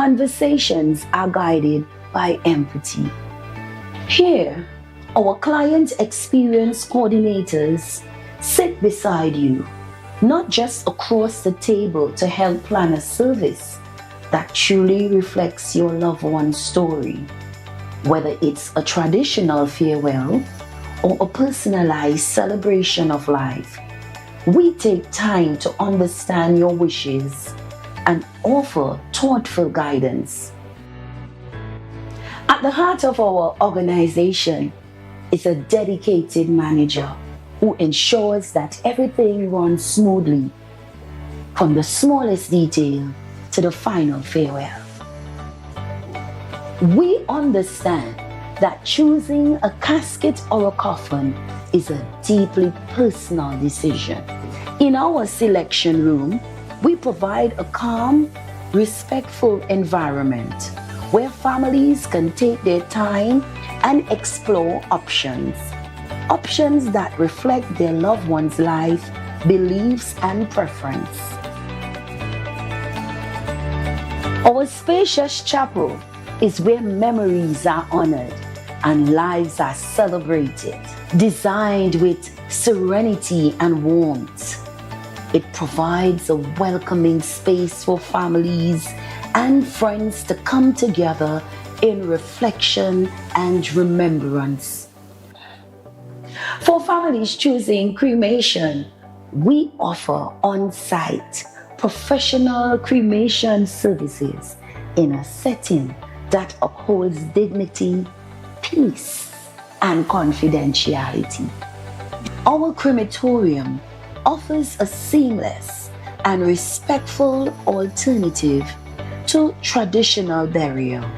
conversations are guided by empathy. Here, our client experience coordinators sit beside you, not just across the table to help plan a service that truly reflects your loved one's story. Whether it's a traditional farewell or a personalized celebration of life, we take time to understand your wishes and offer thoughtful guidance. At the heart of our organization is a dedicated manager who ensures that everything runs smoothly, from the smallest detail to the final farewell. We understand that choosing a casket or a coffin is a deeply personal decision. In our selection room, we provide a calm, respectful environment where families can take their time and explore options that reflect their loved one's life, beliefs, and preference. Our spacious chapel is where memories are honored and lives are celebrated. Designed with serenity and warmth, it provides a welcoming space for families and friends to come together in reflection and remembrance. For families choosing cremation, we offer on-site professional cremation services in a setting that upholds dignity, peace, and confidentiality. Our crematorium offers a seamless and respectful alternative to traditional burial,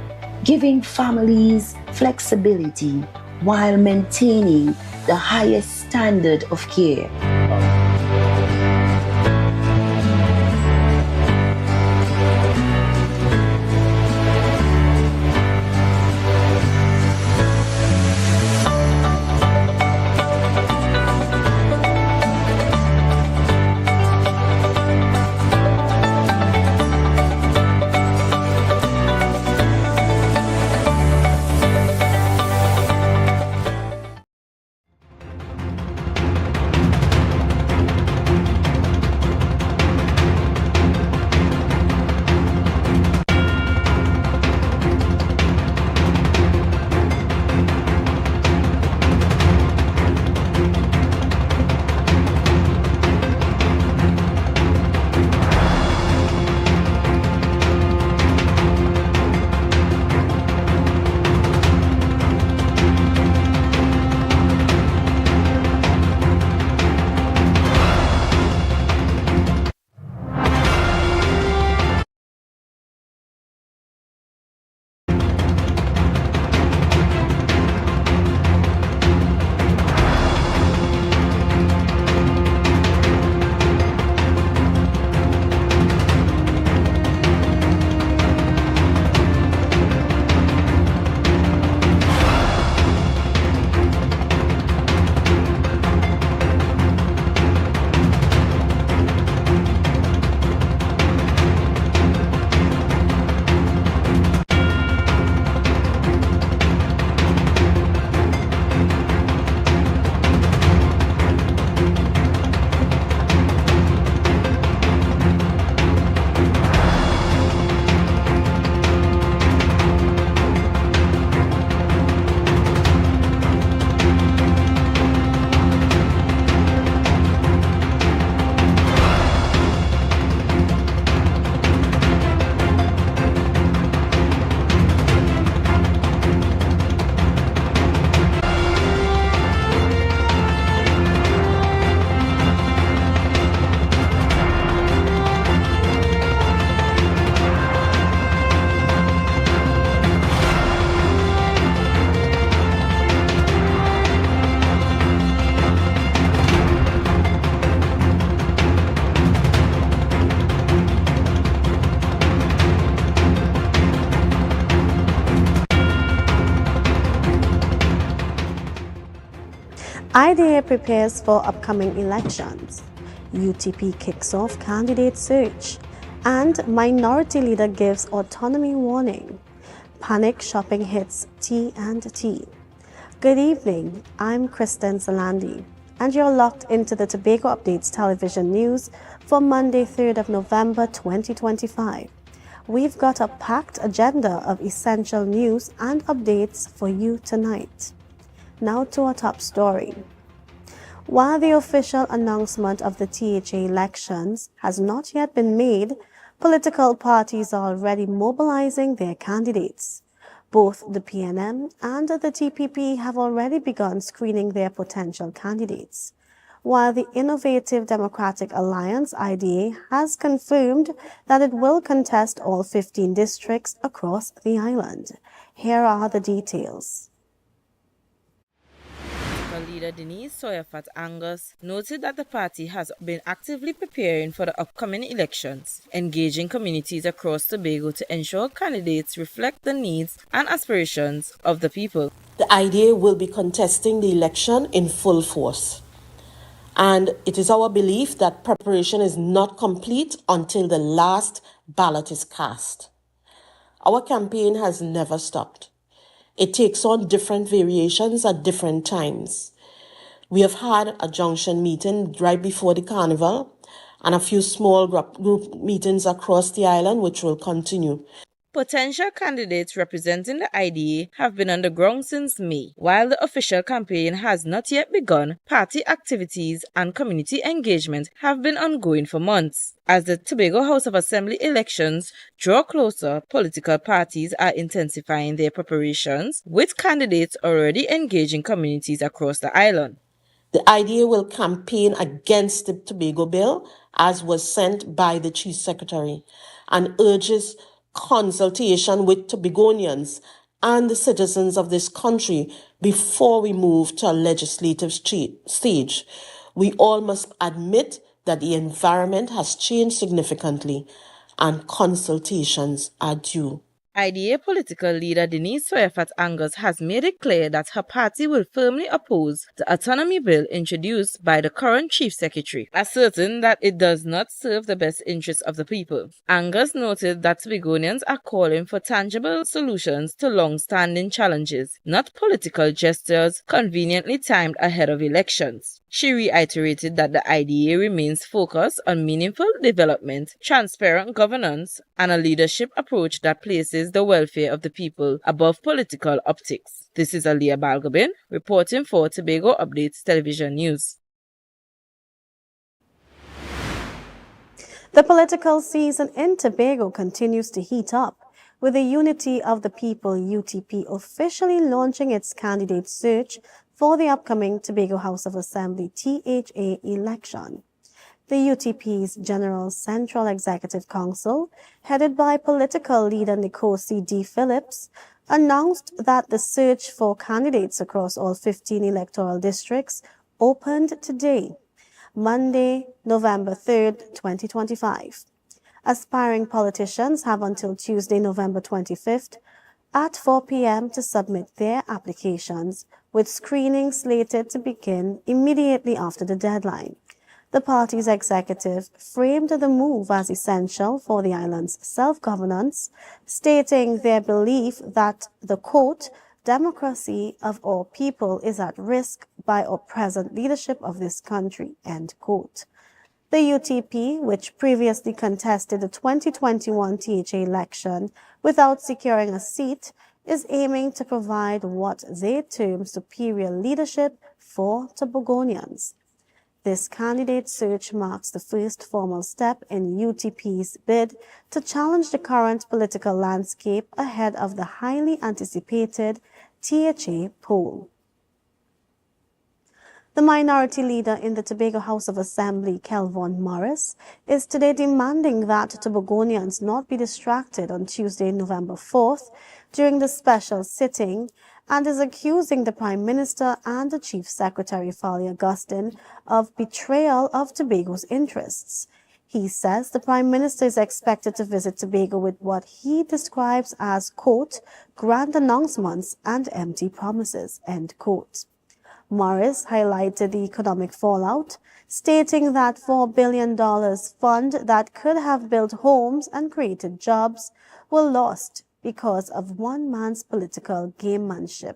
giving families flexibility while maintaining the highest standard of care. IDEA prepares for upcoming elections. UTP kicks off candidate search. And minority leader gives autonomy warning. Panic shopping hits T&T. Good evening, I'm Kristen Zalandi, and you're locked into the Tobago Updates television news for Monday, 3rd of November 2025. We've got a packed agenda of essential news and updates for you tonight. Now to our top story. While the official announcement of the THA elections has not yet been made, political parties are already mobilizing their candidates. Both the PNM and the TPP have already begun screening their potential candidates, while the Innovative Democratic Alliance IDA has confirmed that it will contest all 15 districts across the island. Here are the details. Leader Denise Soyafat Angus noted that the party has been actively preparing for the upcoming elections, engaging communities across Tobago to ensure candidates reflect the needs and aspirations of the people. The IDA will be contesting the election in full force. And it is our belief that preparation is not complete until the last ballot is cast. Our campaign has never stopped. It takes on different variations at different times. We have had a junction meeting right before the carnival and a few small group meetings across the island, which will continue. Potential candidates representing the IDA have been on the ground since May. While the official campaign has not yet begun, party activities and community engagement have been ongoing for months. As the Tobago House of Assembly elections draw closer, political parties are intensifying their preparations, with candidates already engaging communities across the island. The IDA will campaign against the Tobago bill, as was sent by the Chief Secretary, and urges consultation with Tobagonians and the citizens of this country before we move to a legislative stage. We all must admit that the environment has changed significantly and consultations are due. IDA political leader Denise Soyafat Angus has made it clear that her party will firmly oppose the autonomy bill introduced by the current chief secretary, asserting that it does not serve the best interests of the people. Angus noted that Tobagonians are calling for tangible solutions to long-standing challenges, not political gestures conveniently timed ahead of elections. She reiterated that the IDA remains focused on meaningful development, transparent governance, and a leadership approach that places the welfare of the people above political optics. This is Aliyah Balgobin reporting for Tobago Updates Television News. The political season in Tobago continues to heat up, with the Unity of the People UTP officially launching its candidate search for the upcoming Tobago House of Assembly THA election. The UTP's General Central Executive Council, headed by political leader Nkosi D. Phillips, announced that the search for candidates across all 15 electoral districts opened today, Monday, November 3rd, 2025. Aspiring politicians have until Tuesday, November 25th at 4 p.m. to submit their applications, with screening slated to begin immediately after the deadline. The party's executive framed the move as essential for the island's self-governance, stating their belief that the, quote, democracy of all people is at risk by our present leadership of this country, end quote. The UTP, which previously contested the 2021 THA election without securing a seat, is aiming to provide what they term superior leadership for Tobagonians. This candidate search marks the first formal step in UTP's bid to challenge the current political landscape ahead of the highly anticipated THA poll. The minority leader in the Tobago House of Assembly, Kelvon Morris, is today demanding that Tobagonians not be distracted on Tuesday, November 4th, during the special sitting, and is accusing the Prime Minister and the Chief Secretary, Fali Augustine, of betrayal of Tobago's interests. He says the Prime Minister is expected to visit Tobago with what he describes as, quote, grand announcements and empty promises, end quote. Morris highlighted the economic fallout, stating that $4 billion fund that could have built homes and created jobs were lost because of one man's political gamemanship.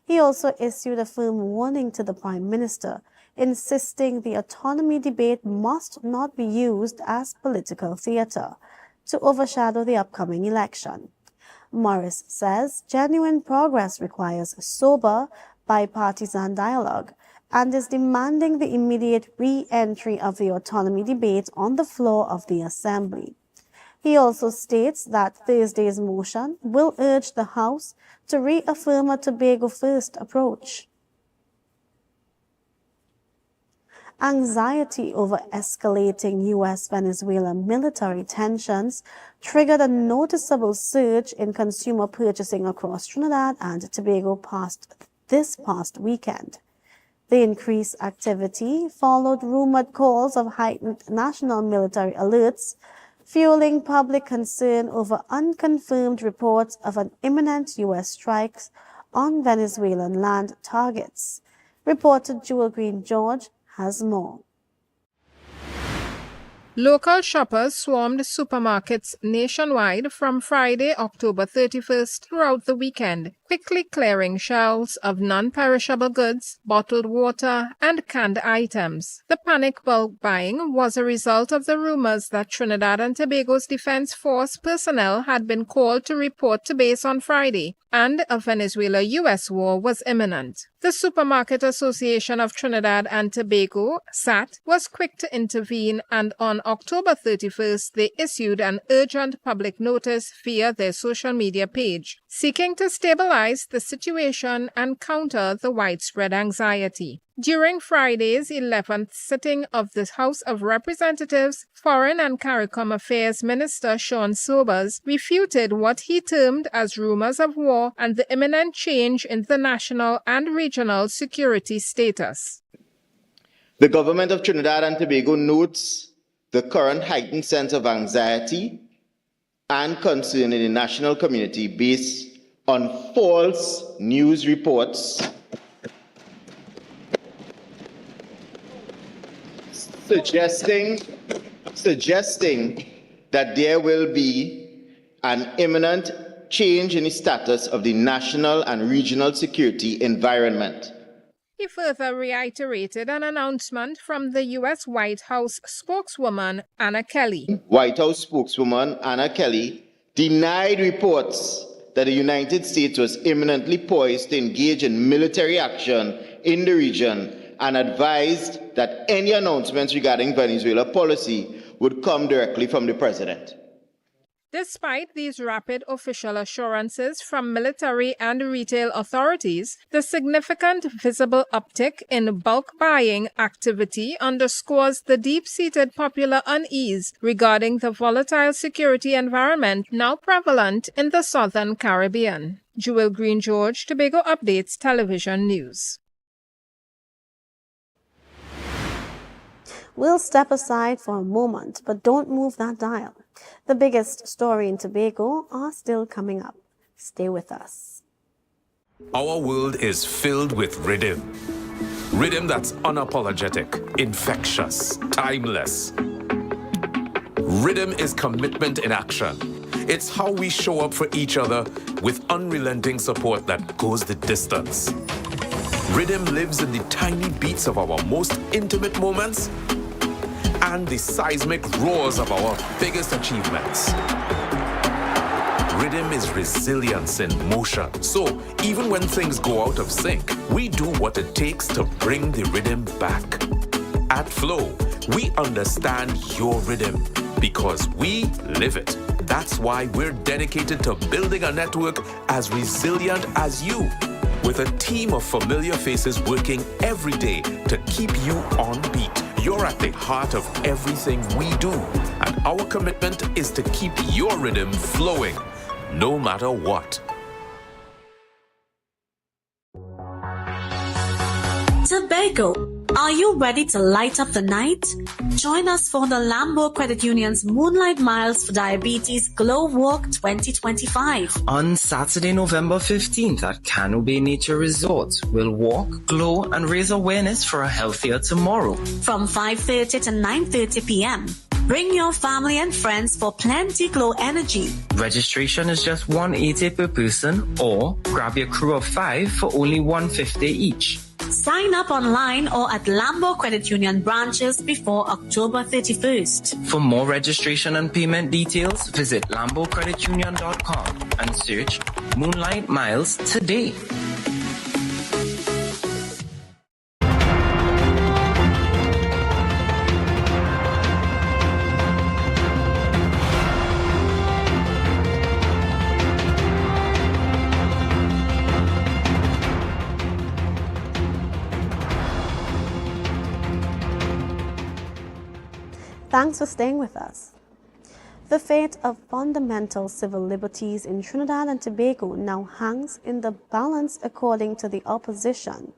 He also issued a firm warning to the Prime Minister, insisting the autonomy debate must not be used as political theatre to overshadow the upcoming election. Morris says genuine progress requires sober, bipartisan dialogue and is demanding the immediate re-entry of the autonomy debate on the floor of the Assembly. He also states that Thursday's motion will urge the House to reaffirm a Tobago first approach. Anxiety over escalating U.S.-Venezuela military tensions triggered a noticeable surge in consumer purchasing across Trinidad and Tobago this past weekend. The increased activity followed rumored calls of heightened national military alerts, fueling public concern over unconfirmed reports of an imminent U.S. strikes on Venezuelan land targets. Reporter Jewel Green George has more. Local shoppers swarmed supermarkets nationwide from Friday, October 31st throughout the weekend, quickly clearing shelves of non-perishable goods, bottled water, and canned items. The panic bulk buying was a result of the rumors that Trinidad and Tobago's Defense Force personnel had been called to report to base on Friday, and a Venezuela-U.S. war was imminent. The Supermarket Association of Trinidad and Tobago, SAT, was quick to intervene, and on October 31st, they issued an urgent public notice via their social media page, seeking to stabilize the situation and counter the widespread anxiety. During Friday's 11th sitting of the House of Representatives, Foreign and CARICOM Affairs Minister Sean Sobers refuted what he termed as rumors of war and the imminent change in the national and regional security status. The government of Trinidad and Tobago notes the current heightened sense of anxiety and concern in the national community based on false news reports suggesting that there will be an imminent change in the status of the national and regional security environment. He further reiterated an announcement from the U.S. White House spokeswoman Anna Kelly. White House spokeswoman Anna Kelly denied reports that the United States was imminently poised to engage in military action in the region and advised that any announcements regarding Venezuela policy would come directly from the president. Despite these rapid official assurances from military and retail authorities, the significant visible uptick in bulk buying activity underscores the deep-seated popular unease regarding the volatile security environment now prevalent in the Southern Caribbean. Jewel Green George, Tobago Updates Television News. We'll step aside for a moment, but don't move that dial. The biggest story in Tobago are still coming up. Stay with us. Our world is filled with rhythm. Rhythm that's unapologetic, infectious, timeless. Rhythm is commitment in action. It's how we show up for each other with unrelenting support that goes the distance. Rhythm lives in the tiny beats of our most intimate moments and the seismic roars of our biggest achievements. Rhythm is resilience in motion. So even when things go out of sync, we do what it takes to bring the rhythm back. At Flow, we understand your rhythm because we live it. That's why we're dedicated to building a network as resilient as you, with a team of familiar faces working every day to keep you on beat. You're at the heart of everything we do, and our commitment is to keep your rhythm flowing, no matter what. Tobago, Are you ready to light up the night? Join us for the Lambo Credit Union's Moonlight Miles for Diabetes Glow Walk 2025. On Saturday, November 15th at Cano Bay Nature Resort, we'll walk, glow, and raise awareness for a healthier tomorrow. From 5:30 to 9:30 p.m. Bring your family and friends for plenty glow energy. Registration is just $180 per person, or grab your crew of 5 for only $150 each. Sign up online or at Lambo Credit Union branches before October 31st. For more registration and payment details, visit lambocreditunion.com and search Moonlight Miles today. Thanks for staying with us. The fate of fundamental civil liberties in Trinidad and Tobago now hangs in the balance, according to the opposition,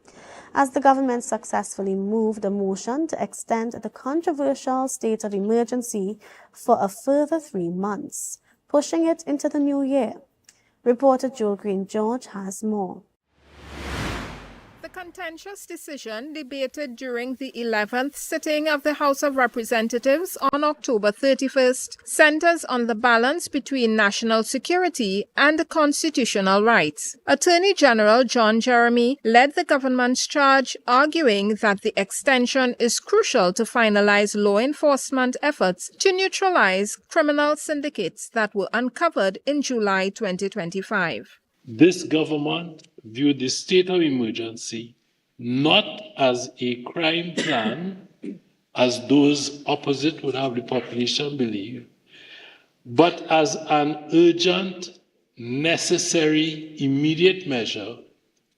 as the government successfully moved a motion to extend the controversial state of emergency for a further 3 months, pushing it into the new year. Reporter Joel Green-George has more. The contentious decision debated during the 11th sitting of the House of Representatives on October 31st centers on the balance between national security and constitutional rights. Attorney General John Jeremy led the government's charge, arguing that the extension is crucial to finalize law enforcement efforts to neutralize criminal syndicates that were uncovered in July 2025. This government viewed the state of emergency not as a crime plan, as those opposite would have the population believe, but as an urgent, necessary, immediate measure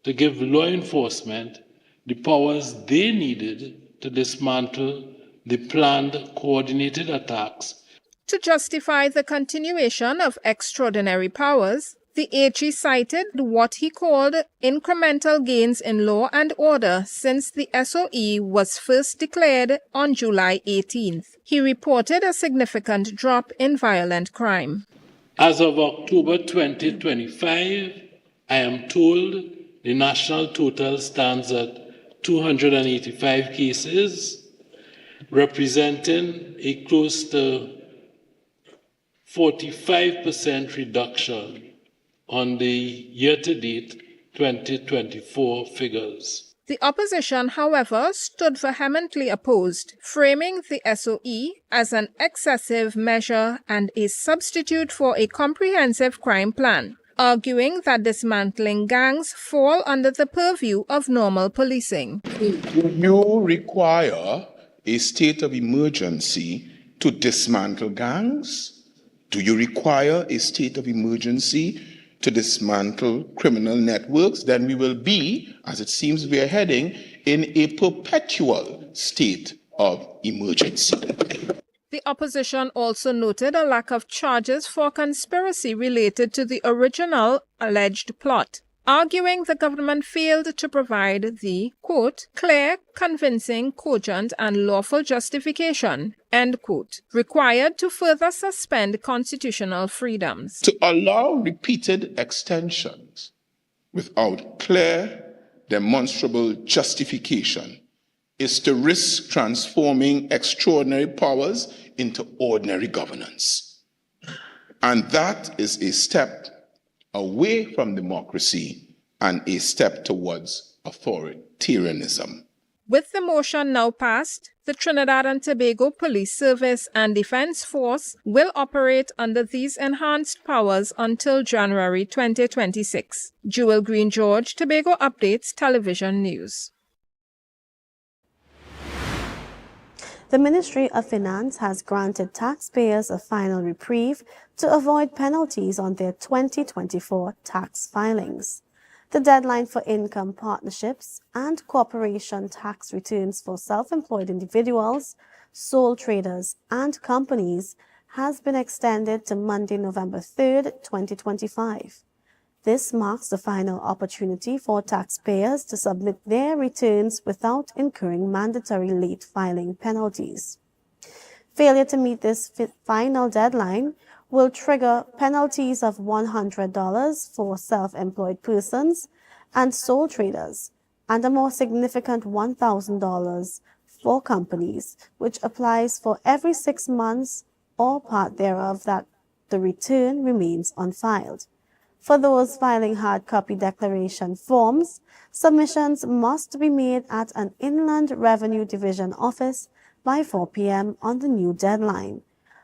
to give law enforcement the powers they needed to dismantle the planned coordinated attacks. To justify the continuation of extraordinary powers, the AG cited what he called incremental gains in law and order since the SOE was first declared on July 18th. He reported a significant drop in violent crime. As of October 2025, I am told the national total stands at 285 cases, representing a close to 45% reduction on the year-to-date 2024 figures. The opposition, however, stood vehemently opposed, framing the SOE as an excessive measure and a substitute for a comprehensive crime plan, arguing that dismantling gangs fall under the purview of normal policing. Do you require a state of emergency to dismantle gangs? Do you require a state of emergency to dismantle criminal networks? Then we will be, as it seems we are heading, in a perpetual state of emergency. The opposition also noted a lack of charges for conspiracy related to the original alleged plot, arguing the government failed to provide the, quote, clear, convincing, cogent, and lawful justification, end quote, required to further suspend constitutional freedoms. To allow repeated extensions without clear, demonstrable justification is to risk transforming extraordinary powers into ordinary governance. And that is a step away from democracy and a step towards authoritarianism. With the motion now passed, the Trinidad and Tobago Police Service and Defense Force will operate under these enhanced powers until January 2026. Jewel Green-George, Tobago Updates Television News. The Ministry of Finance has granted taxpayers a final reprieve to avoid penalties on their 2024 tax filings. The deadline for income partnerships and corporation tax returns for self-employed individuals, sole traders, and companies has been extended to Monday, November 3rd, 2025. This marks the final opportunity for taxpayers to submit their returns without incurring mandatory late filing penalties. Failure to meet this final deadline will trigger penalties of $100 for self-employed persons and sole traders, and a more significant $1,000 for companies, which applies for every 6 months or part thereof that the return remains unfiled. For those filing hard copy declaration forms, submissions must be made at an Inland Revenue Division office by 4 p.m. on the new deadline,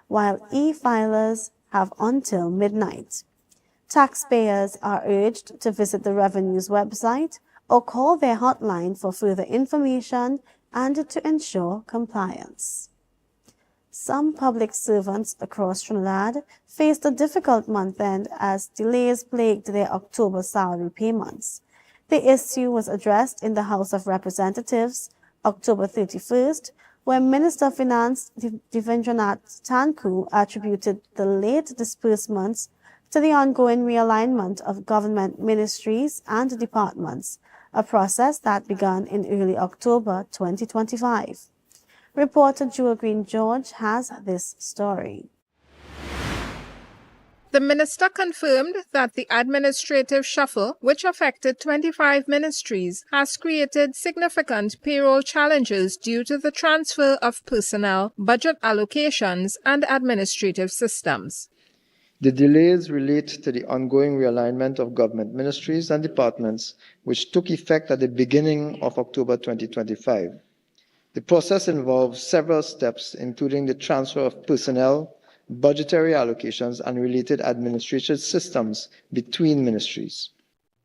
while e-filers have until midnight. Taxpayers are urged to visit the Revenue's website or call their hotline for further information and to ensure compliance. Some public servants across Trinidad faced a difficult month-end as delays plagued their October salary payments. The issue was addressed in the House of Representatives October 31st, where Minister of Finance Devendranath Tanku attributed the late disbursements to the ongoing realignment of government ministries and departments, a process that began in early October 2025. Reporter Jewel Green George has this story. The minister confirmed that the administrative shuffle, which affected 25 ministries, has created significant payroll challenges due to the transfer of personnel, budget allocations, and administrative systems. The delays relate to the ongoing realignment of government ministries and departments, which took effect at the beginning of October 2025. The process involves several steps, including the transfer of personnel, budgetary allocations, and related administrative systems between ministries.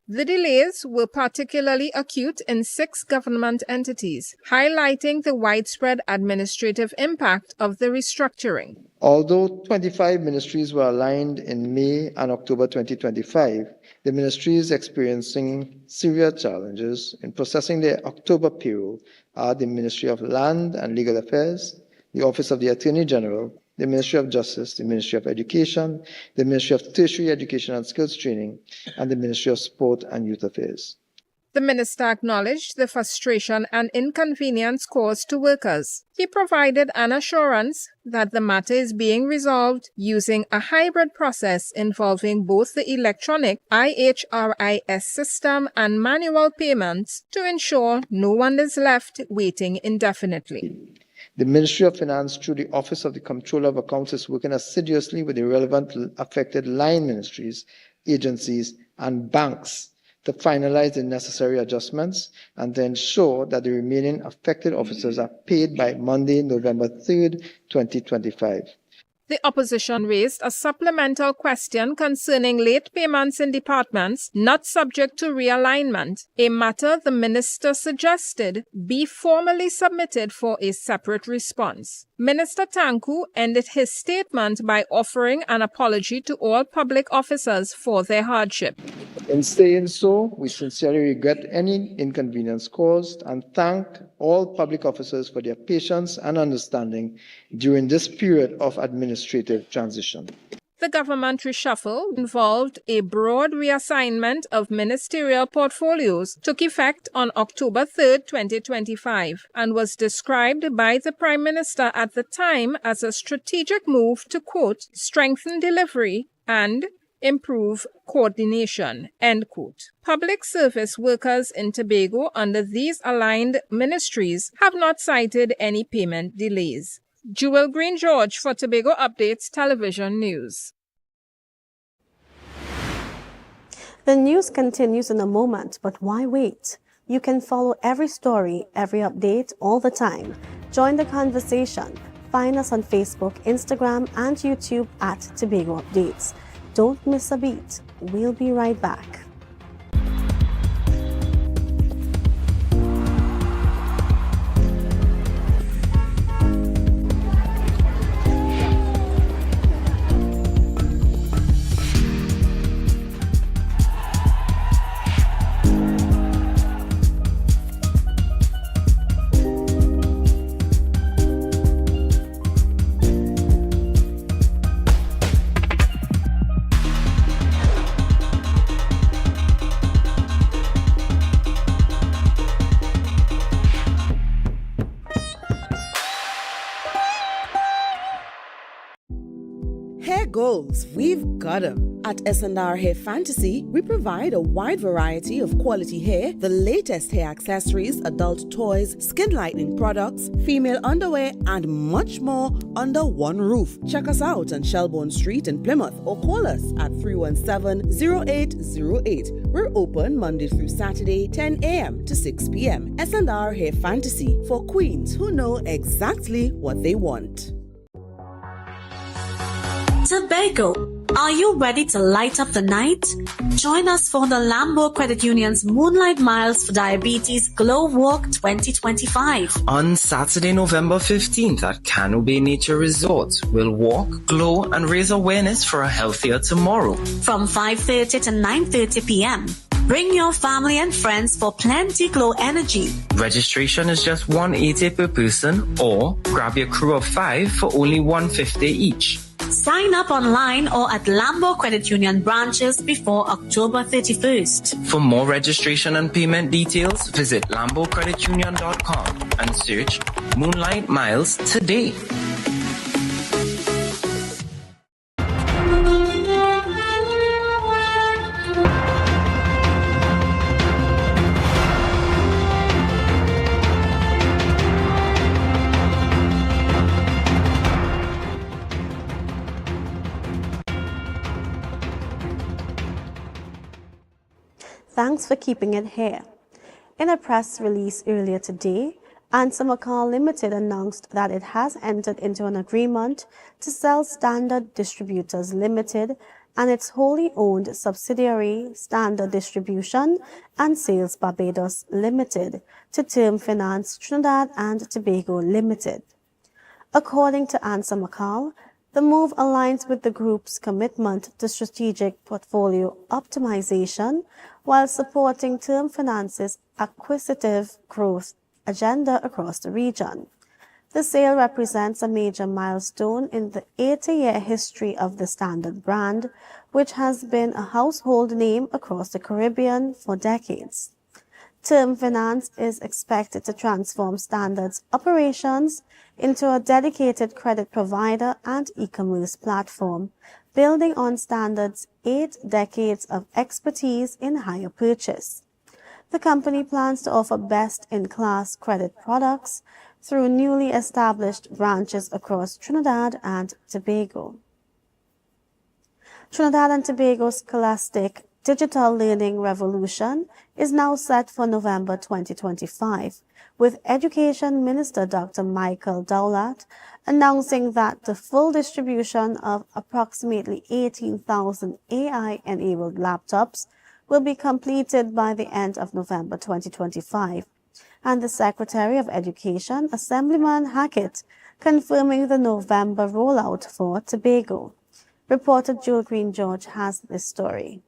The delays were particularly acute in 6 government entities, highlighting the widespread administrative impact of the restructuring. Although 25 ministries were aligned in May and October 2025, the ministries experiencing serious challenges in processing their October payroll are the Ministry of Land and Legal Affairs, the Office of the Attorney General, the Ministry of Justice, the Ministry of Education, the Ministry of Tertiary Education and Skills Training, and the Ministry of Sport and Youth Affairs. The minister acknowledged the frustration and inconvenience caused to workers. He provided an assurance that the matter is being resolved using a hybrid process involving both the electronic IHRIS system and manual payments to ensure no one is left waiting indefinitely. The Ministry of Finance, through the Office of the Comptroller of Accounts, is working assiduously with the relevant affected line ministries, agencies, and banks to finalize the necessary adjustments and to ensure that the remaining affected officers are paid by Monday, November 3rd, 2025. The opposition raised a supplemental question concerning late payments in departments not subject to realignment, a matter the minister suggested be formally submitted for a separate response. Minister Tanku ended his statement by offering an apology to all public officers for their hardship. In saying so, we sincerely regret any inconvenience caused and thank all public officers for their patience and understanding during this period of administrative transition. The government reshuffle involved a broad reassignment of ministerial portfolios, took effect on October 3, 2025, and was described by the Prime Minister at the time as a strategic move to, quote, strengthen delivery and improve coordination, end quote. Public service workers in Tobago under these aligned ministries have not cited any payment delays. Jewel Green George for Tobago Updates Television News. The news continues in a moment, but why wait? You can follow every story, every update, all the time. Join the conversation. Find us on Facebook, Instagram, and YouTube at Tobago Updates. Don't miss a beat. We'll be right back. because we've got them. At S&R Hair Fantasy, we provide a wide variety of quality hair, the latest hair accessories, adult toys, skin lightening products, female underwear, and much more under one roof. Check us out on Shelbourne Street in Plymouth or call us at 317-0808. We're open Monday through Saturday, 10 a.m. to 6 p.m. S&R Hair Fantasy for queens who know exactly what they want. Tobago, are you ready to light up the night? Join us for the Lambo Credit Union's Moonlight Miles for Diabetes Glow Walk 2025. On Saturday, November 15th at Cano Bay Nature Resort, we'll walk, glow, and raise awareness for a healthier tomorrow. From 5:30 to 9:30 p.m. Bring your family and friends for plenty glow energy. Registration is just $180 per person, or grab your crew of 5 for only $150 each. Sign up online or at Lambo Credit Union branches before October 31st. For more registration and payment details, visit lambocreditunion.com and search Moonlight Miles today. Thanks for keeping it here. In a press release earlier today, AMPLIA Limited announced that it has entered into an agreement to sell Standard Distributors Limited and its wholly owned subsidiary Standard Distribution and Sales Barbados Limited to Term Finance Trinidad and Tobago Limited. According to AMPLIA, the move aligns with the group's commitment to strategic portfolio optimization while supporting Term Finance's acquisitive growth agenda across the region. The sale represents a major milestone in the 80-year history of the Standard brand, which has been a household name across the Caribbean for decades. Term Finance is expected to transform Standard's operations into a dedicated credit provider and e-commerce platform, building on Standard's 8 decades of expertise in hire purchase. The company plans to offer best-in-class credit products through newly established branches across Trinidad and Tobago. Trinidad and Tobago's scholastic digital learning revolution is now set for November 2025, with Education Minister Dr. Michael Dowlatt announcing that the full distribution of approximately 18,000 AI-enabled laptops will be completed by the end of November 2025, and the Secretary of Education, Assemblyman Hackett, confirming the November rollout for Tobago. Reporter Joel Green-George has this story.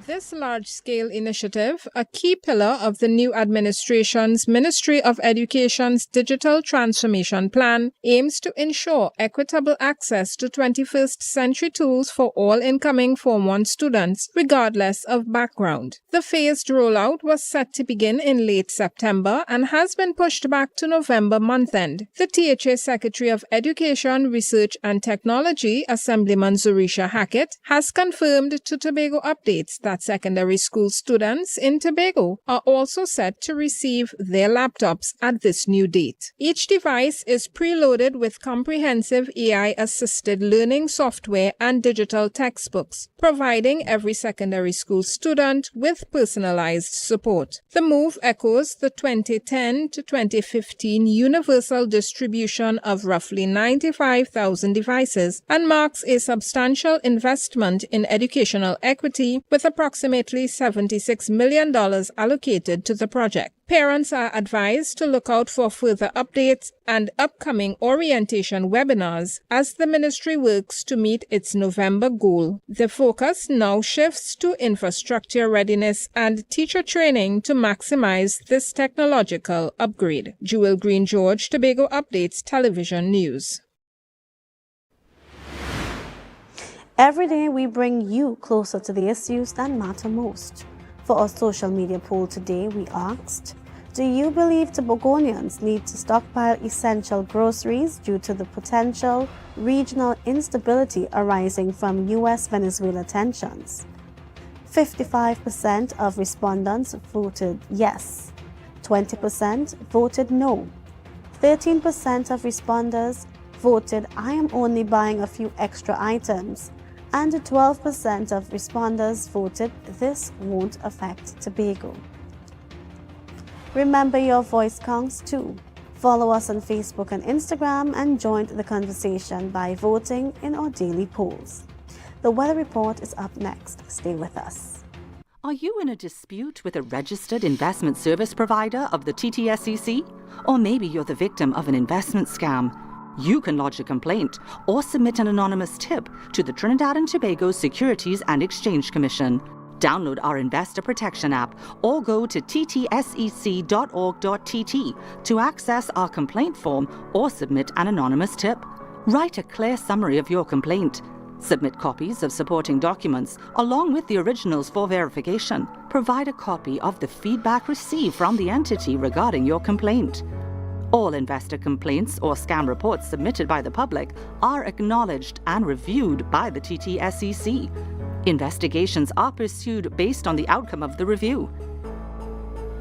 This large-scale initiative, a key pillar of the new administration's Ministry of Education's Digital Transformation Plan, aims to ensure equitable access to 21st century tools for all incoming Form 1 students, regardless of background. The phased rollout was set to begin in late September and has been pushed back to November month-end. The THA Secretary of Education, Research and Technology, Assemblyman Zurisha Hackett, has confirmed to Tobago Updates that secondary school students in Tobago are also set to receive their laptops at this new date. Each device is preloaded with comprehensive AI-assisted learning software and digital textbooks, providing every secondary school student with personalized support. The move echoes the 2010 to 2015 universal distribution of roughly 95,000 devices and marks a substantial investment in educational equity with approximately $76 million allocated to the project. Parents are advised to look out for further updates and upcoming orientation webinars as the ministry works to meet its November goal. The focus now shifts to infrastructure readiness and teacher training to maximize this technological upgrade. Jewel Green-George, Tobago Updates Television News. Every day we bring you closer to the issues that matter most. For our social media poll today, we asked, Do you believe Tobagonians need to stockpile essential groceries due to the potential regional instability arising from U.S.-Venezuela tensions? 55% of respondents voted yes, 20% voted no, 13% of responders voted I am only buying a few extra items, and 12% of responders voted this won't affect Tobago. Remember, your voice counts too. Follow us on Facebook and Instagram and join the conversation by voting in our daily polls. The weather report is up next. Stay with us. Are you in a dispute with a registered investment service provider of the TTSC? Or maybe you're the victim of an investment scam? You can lodge a complaint or submit an anonymous tip to the Trinidad and Tobago Securities and Exchange Commission. Download our Investor Protection app or go to ttsec.org.tt to access our complaint form or submit an anonymous tip. Write a clear summary of your complaint. Submit copies of supporting documents along with the originals for verification. Provide a copy of the feedback received from the entity regarding your complaint. All investor complaints or scam reports submitted by the public are acknowledged and reviewed by the TTSC. Investigations are pursued based on the outcome of the review.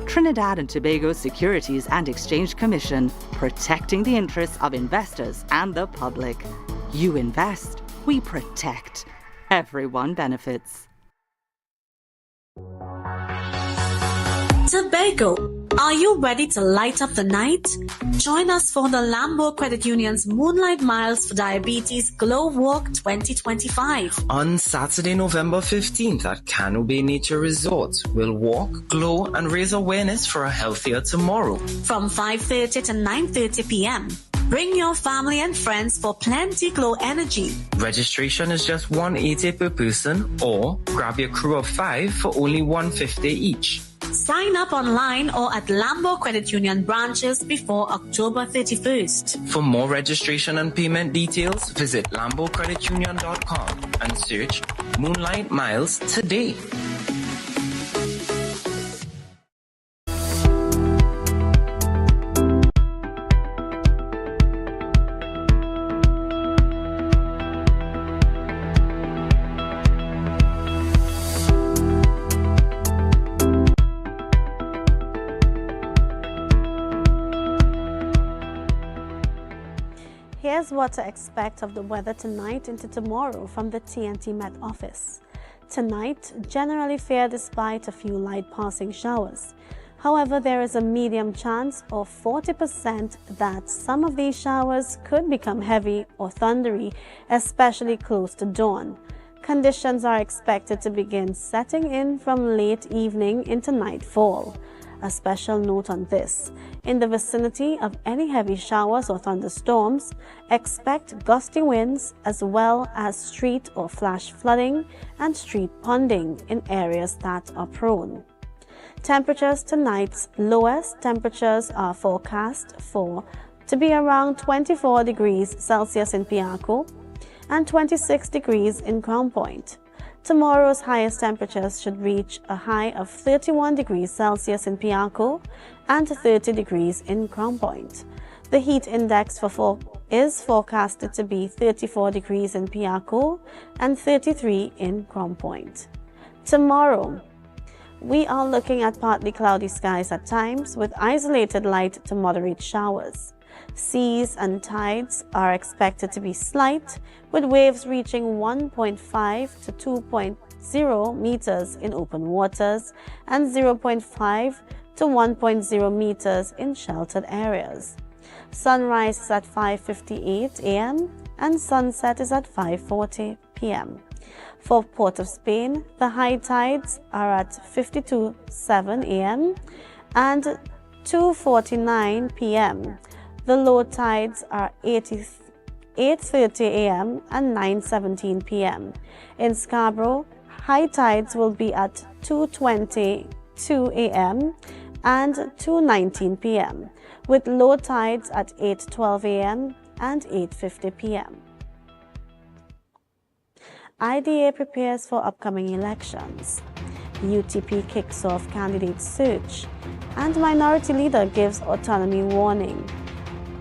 Trinidad and Tobago Securities and Exchange Commission, protecting the interests of investors and the public. You invest, we protect. Everyone benefits. Tobago, are you ready to light up the night? Join us for the Lambo Credit Union's Moonlight Miles for Diabetes Glow Walk 2025. On Saturday, November 15th at Cano Bay Nature Resort, we'll walk, glow, and raise awareness for a healthier tomorrow. From 5:30 to 9:30 p.m. Bring your family and friends for plenty glow energy. Registration is just $180 per person, or grab your crew of 5 for only $150 each. Sign up online or at Lambo Credit Union branches before October 31st. For more registration and payment details, visit lambocreditunion.com and search Moonlight Miles today. Here's what to expect of the weather tonight into tomorrow from the TNT Met Office. Tonight, generally fair despite a few light passing showers. However, there is a medium chance of 40% that some of these showers could become heavy or thundery, especially close to dawn. Conditions are expected to begin setting in from late evening into nightfall. A special note on this: in the vicinity of any heavy showers or thunderstorms, expect gusty winds as well as street or flash flooding and street ponding in areas that are prone. Temperatures tonight's lowest temperatures are forecast to be around 24 degrees Celsius in Piarco and 26 degrees in Crown Point. Tomorrow's highest temperatures should reach a high of 31 degrees Celsius in Piarco and 30 degrees in Crown Point. The heat index is forecasted to be 34 degrees in Piarco and 33 in Crown Point. Tomorrow, we are looking at partly cloudy skies at times with isolated light to moderate showers. Seas and tides are expected to be slight, with waves reaching 1.5 to 2.0 meters in open waters and 0.5 to 1.0 meters in sheltered areas. Sunrise is at 5:58 a.m. and sunset is at 5:40 p.m. For Port of Spain, the high tides are at 5:27 a.m. and 2:49 p.m. The low tides are 8:30 a.m. and 9:17 p.m. In Scarborough, high tides will be at 2:22 a.m. and 2:19 p.m., with low tides at 8:12 a.m. and 8:50 p.m. IDA prepares for upcoming elections. UTP kicks off candidate search, And minority leader gives autonomy warning.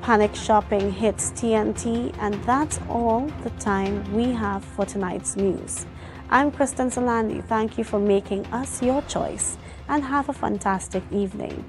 Panic shopping hits TNT, and that's all the time we have for tonight's news. I'm Kristen Solandi. Thank you for making us your choice, and have a fantastic evening.